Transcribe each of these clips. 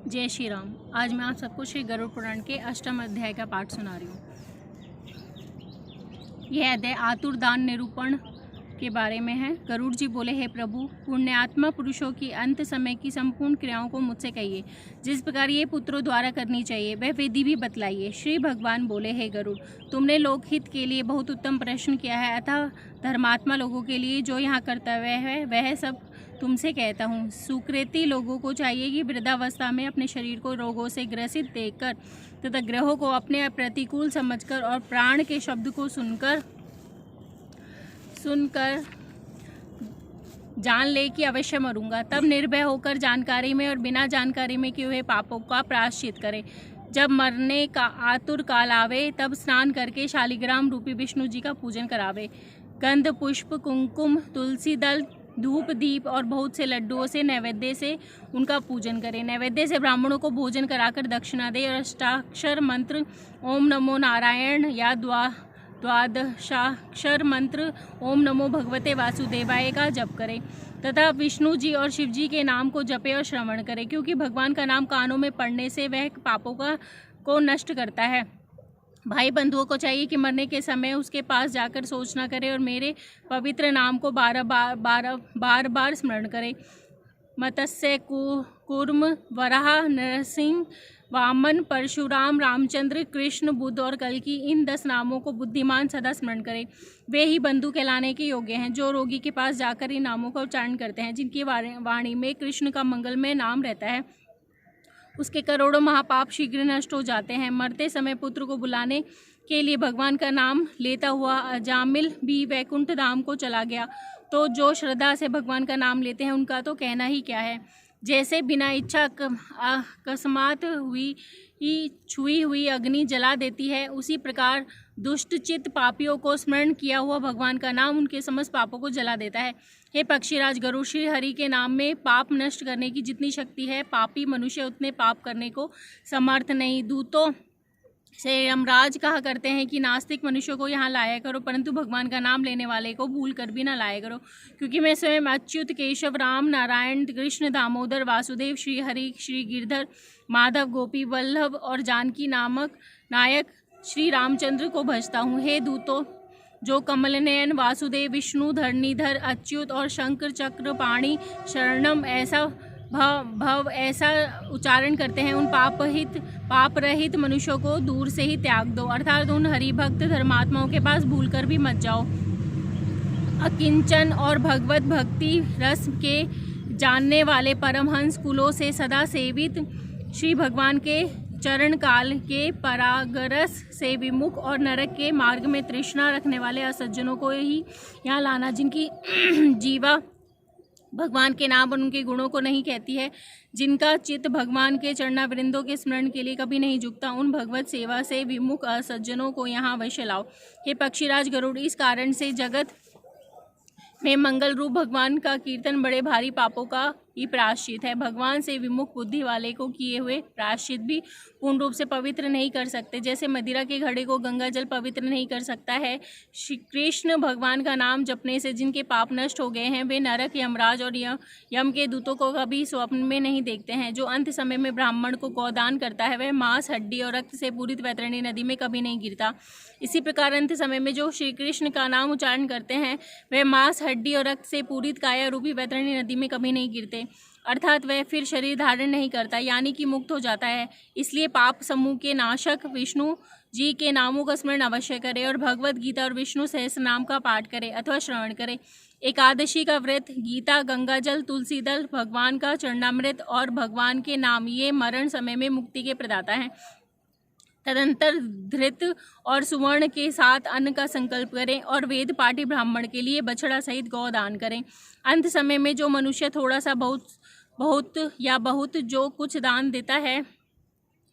जय श्री राम। आज मैं आप सबको श्री गरुड़ पुराण के अष्टम अध्याय का पाठ सुना रही हूँ। यह अध्याय आतुर दान निरूपण के बारे में है। गरुड़ जी बोले, हे प्रभु, पुण्यात्मा पुरुषों की अंत समय की संपूर्ण क्रियाओं को मुझसे कहिए, जिस प्रकार ये पुत्रों द्वारा करनी चाहिए वह विधि भी बतलाइए। श्री भगवान बोले, हे गरुड़, तुमने लोकहित के लिए बहुत उत्तम प्रश्न किया है, अतः धर्मात्मा लोगों के लिए जो यहाँ कर्तव्य है वह सब तुमसे कहता हूँ। सुकृति लोगों को चाहिए कि वृद्धावस्था में अपने शरीर को रोगों से ग्रसित देखकर तथा ग्रहों को अपने प्रतिकूल समझकर और प्राण के शब्द को सुनकर जान ले कि अवश्य मरूंगा, तब निर्भय होकर जानकारी में और बिना जानकारी में किए हुए पापों का प्रायश्चित करे। जब मरने का आतुर काल आवे तब स्नान करके शालिग्राम रूपी विष्णु जी का पूजन करावे। गंध पुष्प कुंकुम तुलसी दल धूप दीप और बहुत से लड्डुओं से नैवेद्य से उनका पूजन करें। नैवेद्य से ब्राह्मणों को भोजन कराकर दक्षिणा दे और अष्टाक्षर मंत्र ओम नमो नारायण या द्वादशाक्षर मंत्र ओम नमो भगवते वासुदेवाय का जप करें तथा विष्णु जी और शिव जी के नाम को जपे और श्रवण करें, क्योंकि भगवान का नाम कानों में पड़ने से वह पापों को नष्ट करता है। भाई बंधुओं को चाहिए कि मरने के समय उसके पास जाकर सोचना करे और मेरे पवित्र नाम को बार बार स्मरण करे। मत्स्य कूर्म वराह नरसिंह वामन परशुराम रामचंद्र कृष्ण बुद्ध और कल्कि, इन 10 नामों को बुद्धिमान सदा स्मरण करे। वे ही बंधु कहलाने के योग्य हैं जो रोगी के पास जाकर इन नामों का उच्चारण करते हैं। जिनकी वाणी में कृष्ण का मंगलमय नाम रहता है उसके करोड़ों महापाप शीघ्र नष्ट हो जाते हैं। मरते समय पुत्र को बुलाने के लिए भगवान का नाम लेता हुआ अजामिल भी वैकुंठ धाम को चला गया। तो जो श्रद्धा से भगवान का नाम लेते हैं उनका तो कहना ही क्या है। जैसे बिना इच्छा अकस्मात छुई हुई अग्नि जला देती है, उसी प्रकार दुष्टचित पापियों को स्मरण किया हुआ भगवान का नाम उनके समस्त पापों को जला देता है। हे पक्षीराज गरुड़, श्री हरि के नाम में पाप नष्ट करने की जितनी शक्ति है, पापी मनुष्य उतने पाप करने को समर्थ नहीं। दूतों से यमराज कहा करते हैं कि नास्तिक मनुष्यों को यहाँ लाया करो, परंतु भगवान का नाम लेने वाले को भूल कर भी ना लाया करो, क्योंकि मैं स्वयं अच्युत केशव राम नारायण कृष्ण दामोदर वासुदेव श्री हरि श्री गिरधर माधव गोपी वल्लभ और जानकी नामक नायक श्री रामचंद्र को भजता हूँ। हे दूतों, जो कमलनयन वासुदेव विष्णु धरणीधर अच्युत और शंकर चक्र पाणी शरणम ऐसा भव ऐसा उच्चारण करते हैं, उन पाप रहित मनुष्यों को दूर से ही त्याग दो, अर्थात उन हरिभक्त धर्मात्माओं के पास भूलकर भी मत जाओ। अकिंचन और भगवत भक्ति रस के जानने वाले परमहंस कुलों से सदा सेवित श्री भगवान के चरण काल के परागरस से विमुख और नरक के मार्ग में तृष्णा रखने वाले असज्जनों को ही यहाँ लाना, जिनकी जीवा भगवान के नाम और उनके गुणों को नहीं कहती है, जिनका चित्त भगवान के चरणावृंदों के स्मरण के लिए कभी नहीं झुकता, उन भगवत सेवा से विमुख असज्जनों को यहाँ अवश्य लाओ। हे पक्षीराज गरुड़, इस कारण से जगत में मंगल रूप भगवान का कीर्तन बड़े भारी पापों का ही प्रायश्चित है। भगवान से विमुख बुद्धि वाले को किए हुए प्रायश्चित भी पूर्ण रूप से पवित्र नहीं कर सकते। जैसे मदिरा के घड़े को गंगा जल पवित्र नहीं कर सकता है, श्री कृष्ण भगवान का नाम जपने से जिनके पाप नष्ट हो गए हैं वे नरक यमराज और यम के दूतों को कभी स्वप्न में नहीं देखते हैं। जो अंत समय में ब्राह्मण को गौदान करता है वह मांस हड्डी और रक्त से पूरित वैतरणी नदी में कभी नहीं गिरता। इसी प्रकार अंत समय में जो श्री कृष्ण का नाम उच्चारण करते हैं वह मांस हड्डी और रक्त से पूरित काया रूपी वैतरणी नदी में कभी नहीं गिरते, अर्थात वह फिर शरीर धारण नहीं करता, यानी कि मुक्त हो जाता है। इसलिए पाप समूह के नाशक विष्णु जी के नामों का स्मरण अवश्य करे और भगवत गीता और विष्णु सहस्त्र नाम का पाठ करे अथवा श्रवण करे। एकादशी का व्रत, गीता, गंगाजल, तुलसी दल, भगवान का चरणामृत और भगवान के नाम ये मरण समय में मुक्ति के प्रदाता हैं। तदंतर धृत और सुवर्ण के साथ अन्न का संकल्प करें और वेद पाठी ब्राह्मण के लिए बछड़ा सहित गौदान करें। अंत समय में जो मनुष्य थोड़ा सा बहुत जो कुछ दान देता है,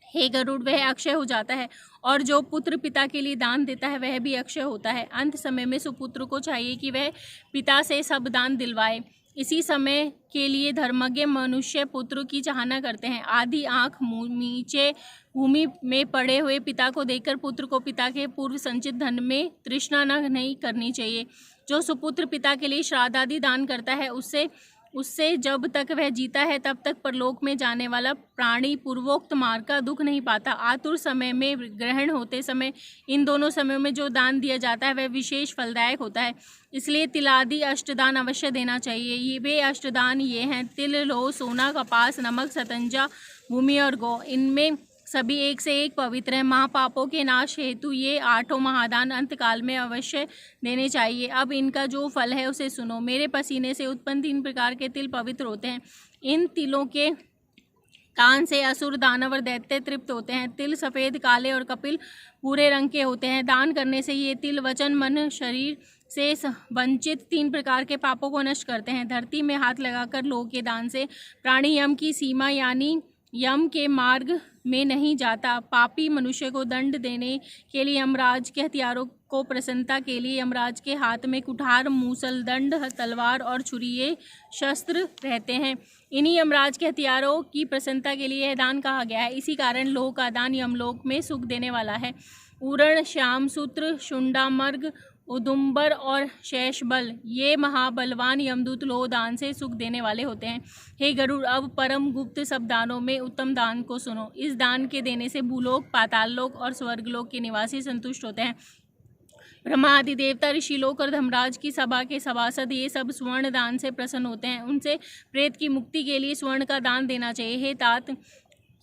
हे गरुड़, वह अक्षय हो जाता है, और जो पुत्र पिता के लिए दान देता है वह भी अक्षय होता है। अंत समय में सुपुत्र को चाहिए कि वह पिता से सब दान दिलवाए। इसी समय के लिए धर्मज्ञ मनुष्य पुत्र की चाहना करते हैं। आधी आंख नीचे भूमि में पड़े हुए पिता को देखकर पुत्र को पिता के पूर्व संचित धन में तृष्णा नहीं करनी चाहिए। जो सुपुत्र पिता के लिए श्राद्ध आदि दान करता है उससे उससे जब तक वह जीता है तब तक परलोक में जाने वाला प्राणी पूर्वोक्त मार्ग का दुख नहीं पाता। आतुर समय में, ग्रहण होते समय, इन दोनों समयों में जो दान दिया जाता है वह विशेष फलदायक होता है। इसलिए तिलादि अष्टदान अवश्य देना चाहिए। ये वे अष्टदान ये हैं: तिल, लौह, सोना, कपास, नमक, सतंजा, भूमि और गौ। इनमें सभी एक से एक पवित्र हैं। महापापों के नाश हेतु ये 8 महादान अंतकाल में अवश्य देने चाहिए। अब इनका जो फल है उसे सुनो। मेरे पसीने से उत्पन्न 3 प्रकार के तिल पवित्र होते हैं। इन तिलों के दान से असुर, दानव और दैत्य तृप्त होते हैं। तिल सफ़ेद, काले और कपिल भूरे रंग के होते हैं। दान करने से ये तिल वचन, मन, शरीर से वंचित 3 प्रकार के पापों को नष्ट करते हैं। धरती में हाथ लगाकर लोह के दान से प्राणी यम की सीमा यानी यम के मार्ग में नहीं जाता। पापी मनुष्य को दंड देने के लिए यमराज के हथियारों को प्रसन्नता के लिए यमराज के हाथ में कुठार, मूसल, दंड, तलवार और छुरी ये शस्त्र रहते हैं। इन्हीं यमराज के हथियारों की प्रसन्नता के लिए यह दान कहा गया है। इसी कारण लोह का दान यमलोक में सुख देने वाला है। उरण, श्याम सूत्र, शुंडामर्ग, उदुम्बर और शेषबल ये महाबलवान यमदूत लोह दान से सुख देने वाले होते हैं। हे गरुड़, अब परम गुप्त सब दानों में उत्तम दान को सुनो। इस दान के देने से भूलोक, पाताललोक और स्वर्गलोक के निवासी संतुष्ट होते हैं। ब्रह्मा आदि देवता, ऋषिलोक और धर्मराज की सभा के सभासद ये सब स्वर्ण दान से प्रसन्न होते हैं। उनसे प्रेत की मुक्ति के लिए स्वर्ण का दान देना चाहिए। हे तात,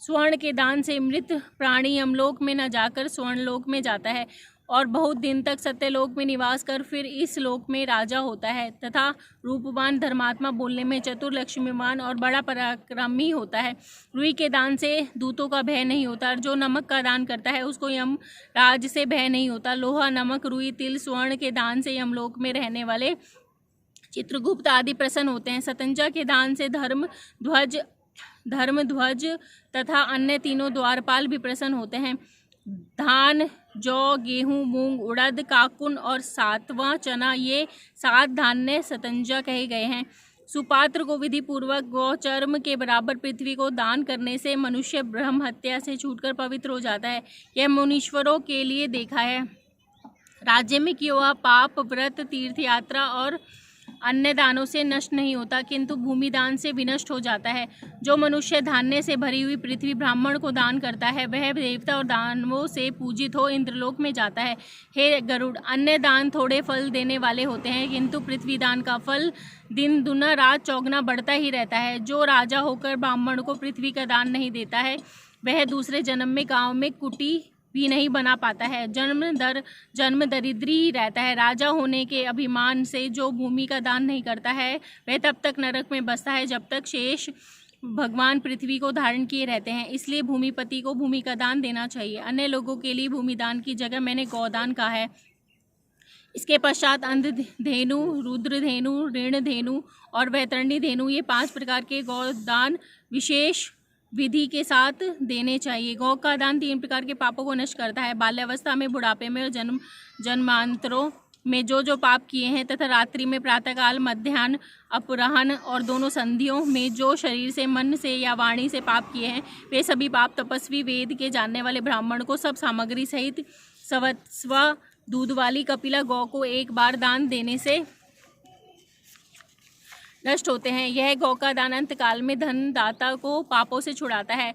स्वर्ण के दान से मृत प्राणी यमलोक में न जाकर स्वर्णलोक में जाता है और बहुत दिन तक सत्यलोक में निवास कर फिर इस लोक में राजा होता है तथा रूपवान, धर्मात्मा, बोलने में चतुर, लक्ष्मीवान और बड़ा पराक्रमी होता है। रुई के दान से दूतों का भय नहीं होता। जो नमक का दान करता है उसको यम राज से भय नहीं होता। लोहा, नमक, रुई, तिल, स्वर्ण के दान से यमलोक में रहने वाले चित्रगुप्त आदि प्रसन्न होते हैं। सतंजा के दान से धर्मध्वज तथा अन्य तीनों द्वारपाल भी प्रसन्न होते हैं। धान, जौ, गेहूं, मूंग, उड़द, काकुन और 7वां चना ये 7 धान्य सतंजा कहे गए हैं। सुपात्र को विधि पूर्वक गौचर्म के बराबर पृथ्वी को दान करने से मनुष्य ब्रह्म हत्या से छूटकर पवित्र हो जाता है। यह मुनीश्वरों के लिए देखा है। राज्य में किया हुआ पाप, व्रत, तीर्थ यात्रा और अन्य दानों से नष्ट नहीं होता किंतु भूमि दान से विनष्ट हो जाता है। जो मनुष्य धान्य से भरी हुई पृथ्वी ब्राह्मण को दान करता है वह देवता और दानवों से पूजित हो इंद्रलोक में जाता है। हे गरुड़, अन्य दान थोड़े फल देने वाले होते हैं किंतु पृथ्वी दान का फल दिन दुना रात चौगुना बढ़ता ही रहता है। जो राजा होकर ब्राह्मण को पृथ्वी का दान नहीं देता है वह दूसरे जन्म में गाँव में कुटी भी नहीं बना पाता है। जन्म दरिद्री ही रहता है। राजा होने के अभिमान से जो भूमि का दान नहीं करता है वह तब तक नरक में बसता है जब तक शेष भगवान पृथ्वी को धारण किए रहते हैं। इसलिए भूमिपति को भूमि का दान देना चाहिए। अन्य लोगों के लिए भूमि दान की जगह मैंने गौदान कहा है। इसके पश्चात अंधधेनु, रुद्रधेनु, ऋणधेनु और वैतरणी धेनु ये 5 प्रकार के गौदान विशेष विधि के साथ देने चाहिए। गौ का दान 3 प्रकार के पापों को नष्ट करता है। बाल्यावस्था में, बुढ़ापे में और जन्मांतरों में जो पाप किए हैं तथा रात्रि में, प्रातःकाल, मध्याह्न, अपराह्न और दोनों संधियों में जो शरीर से, मन से या वाणी से पाप किए हैं वे सभी पाप तपस्वी, वेद के जानने वाले ब्राह्मण को सब सामग्री सहित सवत्स्वा दूध वाली कपिला गौ को एक बार दान देने से नष्ट होते हैं। यह गौ का दान अंतकाल में धन दाता को पापों से छुड़ाता है।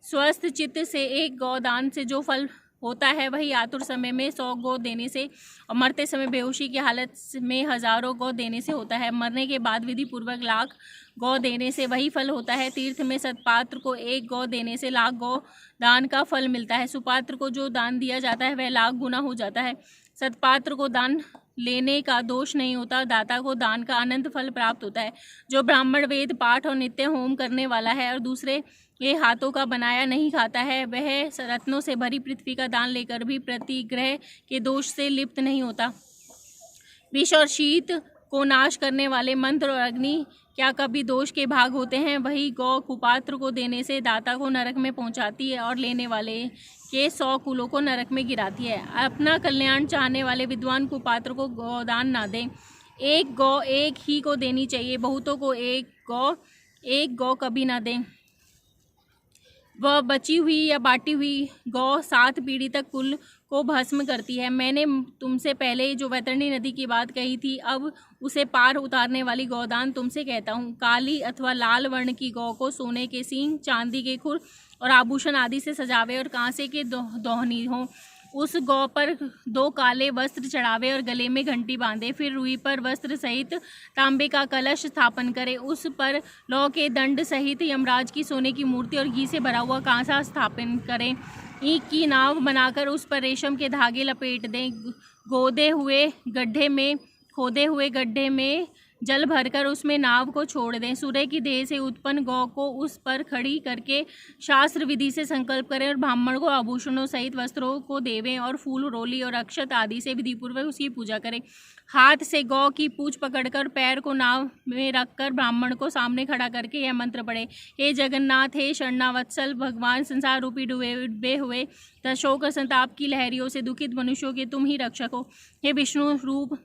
स्वस्थ चित्त से एक गौ दान से जो फल होता है वही आतुर समय में 100 गौ देने से और मरते समय बेहोशी की हालत में हजारों गौ देने से होता है। मरने के बाद विधि पूर्वक 1,00,000 गौ देने से वही फल होता है। तीर्थ में सत्पात्र को 1 गौ देने से 1,00,000 गौ दान का फल मिलता है। सुपात्र को जो दान दिया जाता है वह 1,00,000 गुना हो जाता है। सत्पात्र को दान लेने का दोष नहीं होता। दाता को दान का अनंत फल प्राप्त होता है। जो ब्राह्मण वेद पाठ और नित्य होम करने वाला है और दूसरे ये हाथों का बनाया नहीं खाता है वह रत्नों से भरी पृथ्वी का दान लेकर भी प्रतिग्रह के दोष से लिप्त नहीं होता। विष और शीत को नाश करने वाले मंत्र और अग्नि क्या कभी दोष के भाग होते हैं? वही गौ कुपात्र को देने से दाता को नरक में पहुंचाती है और लेने वाले के 100 कुलों को नरक में गिराती है। अपना कल्याण चाहने वाले विद्वान कुपात्र को गौदान ना दें। एक गौ एक ही को देनी चाहिए। बहुतों को एक गौ कभी ना दें। वह बची हुई या बाटी हुई गौ 7 पीढ़ी तक कुल को भस्म करती है। मैंने तुमसे पहले जो वैतरणी नदी की बात कही थी, अब उसे पार उतारने वाली गौदान तुमसे कहता हूँ। काली अथवा लाल वर्ण की गौ को सोने के सींग, चांदी के खुर और आभूषण आदि से सजावे और कांसे के दोहनी हो। उस गौ पर 2 काले वस्त्र चढ़ावे और गले में घंटी बांधे। फिर रुई पर वस्त्र सहित तांबे का कलश स्थापन करे। उस पर लौ के दंड सहित यमराज की सोने की मूर्ति और घी से भरा हुआ कांसा स्थापन करें। ईंट की नाव बनाकर उस पर रेशम के धागे लपेट दें। खोदे हुए गड्ढे में जल भरकर उसमें नाव को छोड़ दें। सूर्य की देह से उत्पन्न गौ को उस पर खड़ी करके शास्त्र विधि से संकल्प करें और ब्राह्मण को आभूषणों सहित वस्त्रों को देवें और फूल, रोली और अक्षत आदि से विधिपूर्वक उसकी पूजा करें। हाथ से गौ की पूंछ पकड़कर पैर को नाव में रखकर ब्राह्मण को सामने खड़ा करके यह मंत्र पढ़े। हे जगन्नाथ, हे शरणावत्सल भगवान, संसार रूपी डूबे हुए शोक और संताप की लहरियों से दुखित मनुष्यों के तुम ही रक्षक हो। हे विष्णु रूप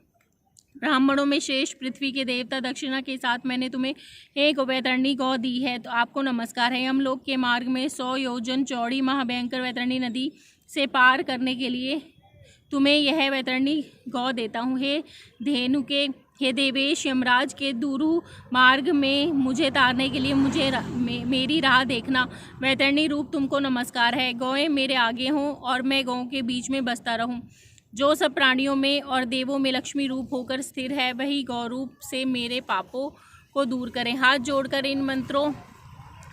ब्राह्मणों में श्रेष्ठ पृथ्वी के देवता, दक्षिणा के साथ मैंने तुम्हें एक वैतरणी गौ दी है, तो आपको नमस्कार है। हम लोग के मार्ग में 100 योजन चौड़ी महाभयंकर वैतरणी नदी से पार करने के लिए तुम्हें यह वैतरणी गौ देता हूँ। हे देवेश, यमराज के दुरू मार्ग में मुझे तारने के लिए मेरी राह देखना। वैतरणी रूप तुमको नमस्कार है। गौएं मेरे आगे हों और मैं गौं के बीच में बसता रहूं। जो सब प्राणियों में और देवों में लक्ष्मी रूप होकर स्थिर है, वही गौ रूप से मेरे पापों को दूर करें। हाथ जोड़कर इन मंत्रों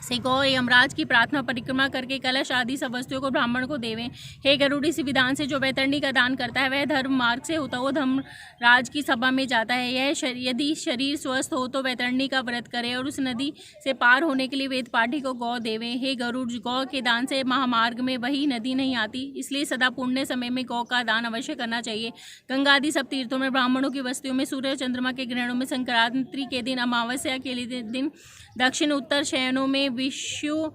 से गौ यमराज की प्रार्थना परिक्रमा करके कलश आदि सब वस्तुओं को ब्राह्मण को देवें। हे गरुड़, इस विधान से जो वैतरणी का दान करता है वह धर्म मार्ग से होता हुआ धर्मराज की सभा में जाता है। यदि शरीर स्वस्थ हो तो वैतरणी का व्रत करे और उस नदी से पार होने के लिए वेद पाठी को गौ देवें। हे गरुड़, गौ के दान से महामार्ग में वही नदी नहीं आती, इसलिए सदा पुण्य समय में गौ का दान अवश्य करना चाहिए। गंगा आदि सब तीर्थों में, ब्राह्मणों की वस्तुओं में, सूर्य और चंद्रमा के ग्रहणों में, संक्रांति के दिन, अमावस्या के दिन, दक्षिण उत्तर शयनों में, विश्व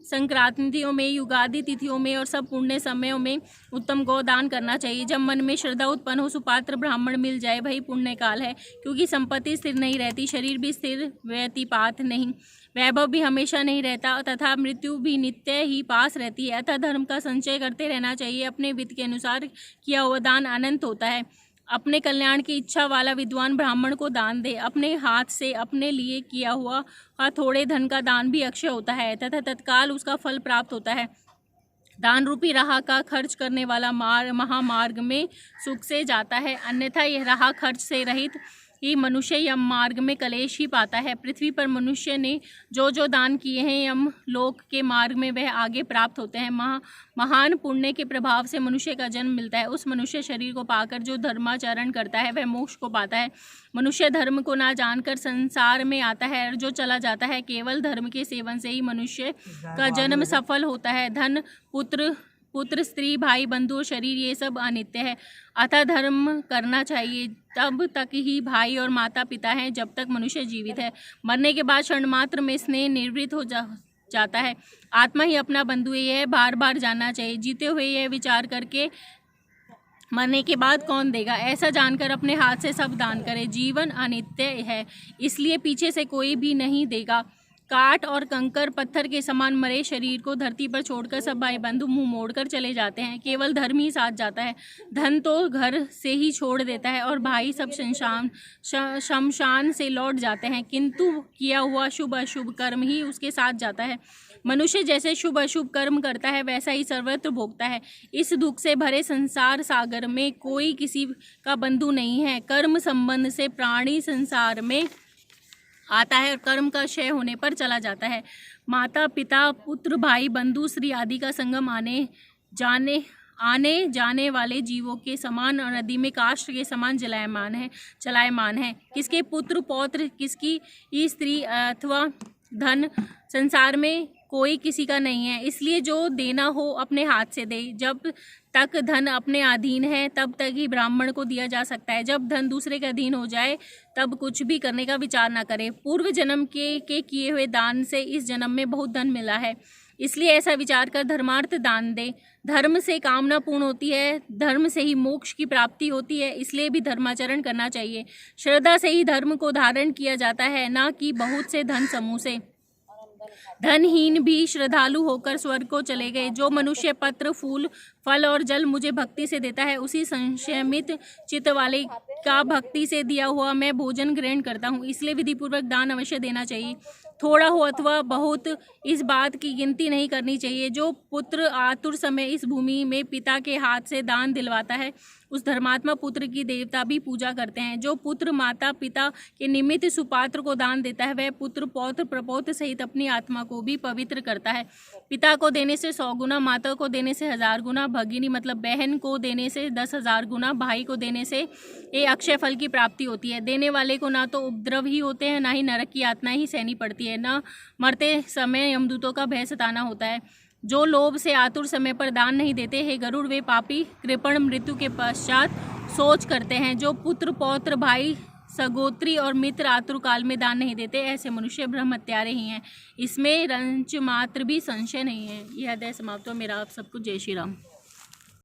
संक्रांतियों में, युगादि तिथियों में और सब पुण्य समयों में उत्तम गोदान करना चाहिए। जब मन में श्रद्धा उत्पन्न हो, सुपात्र ब्राह्मण मिल जाए, वही पुण्य काल है। क्योंकि संपत्ति स्थिर नहीं रहती, शरीर भी स्थिर व्यतिपात नहीं, वैभव भी हमेशा नहीं रहता तथा मृत्यु भी नित्य ही पास रहती है। अतः धर्म का संचय करते रहना चाहिए। अपने वित्त के अनुसार किया हुआ दान अनंत होता है। अपने कल्याण की इच्छा वाला विद्वान ब्राह्मण को दान दे। अपने हाथ से अपने लिए किया हुआ थोड़े धन का दान भी अक्षय होता है तथा तत्काल उसका फल प्राप्त होता है। दान रूपी राह का खर्च करने वाला महामार्ग में सुख से जाता है, अन्यथा यह राह खर्च से रहित ही मनुष्य यम मार्ग में कलेश ही पाता है। पृथ्वी पर मनुष्य ने जो दान किए हैं, यम लोक के मार्ग में वह आगे प्राप्त होते हैं। महान पुण्य के प्रभाव से मनुष्य का जन्म मिलता है। उस मनुष्य शरीर को पाकर जो धर्माचरण करता है वह मोक्ष को पाता है। मनुष्य धर्म को ना जानकर संसार में आता है और जो चला जाता है। केवल धर्म के सेवन से ही मनुष्य का जन्म सफल होता है। धन, पुत्र, स्त्री, भाई, बंधु और शरीर ये सब अनित्य है। अतः धर्म करना चाहिए। तब तक ही भाई और माता पिता हैं जब तक मनुष्य जीवित है। मरने के बाद क्षण मात्र में स्नेह निवृत्त हो जाता है। आत्मा ही अपना बंधु है, यह बार बार जानना चाहिए। जीते हुए यह विचार करके मरने के बाद कौन देगा, ऐसा जानकर अपने हाथ से सब दान करे। जीवन अनित्य है, इसलिए पीछे से कोई भी नहीं देगा। काट और कंकर पत्थर के समान मरे शरीर को धरती पर छोड़कर सब भाई बंधु मुंह मोड़कर चले जाते हैं। केवल धर्म ही साथ जाता है। धन तो घर से ही छोड़ देता है और भाई सब शमशान से लौट जाते हैं, किंतु किया हुआ शुभ अशुभ कर्म ही उसके साथ जाता है। मनुष्य जैसे शुभ अशुभ कर्म करता है वैसा ही सर्वत्र भोगता है। इस दुख से भरे संसार सागर में कोई किसी का बंधु नहीं है। कर्म संबंध से प्राणी संसार में आता है और कर्म का क्षय होने पर चला जाता है। माता पिता, पुत्र, भाई, बंधु, स्त्री आदि का संगम आने जाने वाले जीवों के समान और नदी में काष्ठ के समान चलायमान है। किसके पुत्र पौत्र, किसकी स्त्री अथवा धन संसार में कोई किसी का नहीं है। इसलिए जो देना हो अपने हाथ से दे। जब तक धन अपने अधीन है तब तक ही ब्राह्मण को दिया जा सकता है। जब धन दूसरे के अधीन हो जाए तब कुछ भी करने का विचार ना करे। पूर्व जन्म के किए हुए दान से इस जन्म में बहुत धन मिला है, इसलिए ऐसा विचार कर धर्मार्थ दान दे। धर्म से कामना पूर्ण होती है, धर्म से ही मोक्ष की प्राप्ति होती है, इसलिए भी धर्माचरण करना चाहिए। श्रद्धा से ही धर्म को धारण किया जाता है, ना कि बहुत से धन समूह से। धनहीन भी श्रद्धालु होकर स्वर्ग को चले गए। जो मनुष्य पत्र, फूल, फल और जल मुझे भक्ति से देता है, उसी संशमित चित्त वाले का भक्ति से दिया हुआ मैं भोजन ग्रहण करता हूँ। इसलिए विधिपूर्वक दान अवश्य देना चाहिए, थोड़ा हो अथवा बहुत, इस बात की गिनती नहीं करनी चाहिए। जो पुत्र आतुर समय इस भूमि में पिता के हाथ से दान दिलवाता है, उस धर्मात्मा पुत्र की देवता भी पूजा करते हैं। जो पुत्र माता पिता के निमित्त सुपात्र को दान देता है, वह पुत्र पौत्र प्रपौत्र सहित अपनी आत्मा को भी पवित्र करता है। पिता को देने से 100 गुना, माता को देने से 1000 गुना, भगिनी मतलब बहन को देने से 10,000 गुना, भाई को देने से ये अक्षय फल की प्राप्ति होती है। देने वाले को ना तो उपद्रव ही होते हैं, ना ही नरक की यातना ही सहनी पड़ती है, न मरते समय यमदूतों का भय सताना होता है। जो लोभ से आतुर समय पर दान नहीं देते, हे गरुड़, वे पापी कृपण मृत्यु के पश्चात सोच करते हैं। जो पुत्र पौत्र भाई सगोत्री और मित्र आतुर काल में दान नहीं देते, ऐसे मनुष्य ब्रह्म हत्यारे ही हैं। इसमें रंच मात्र भी संशय नहीं है। यह अध्याय समाप्त हो। मेरा आप सबको जय श्री राम।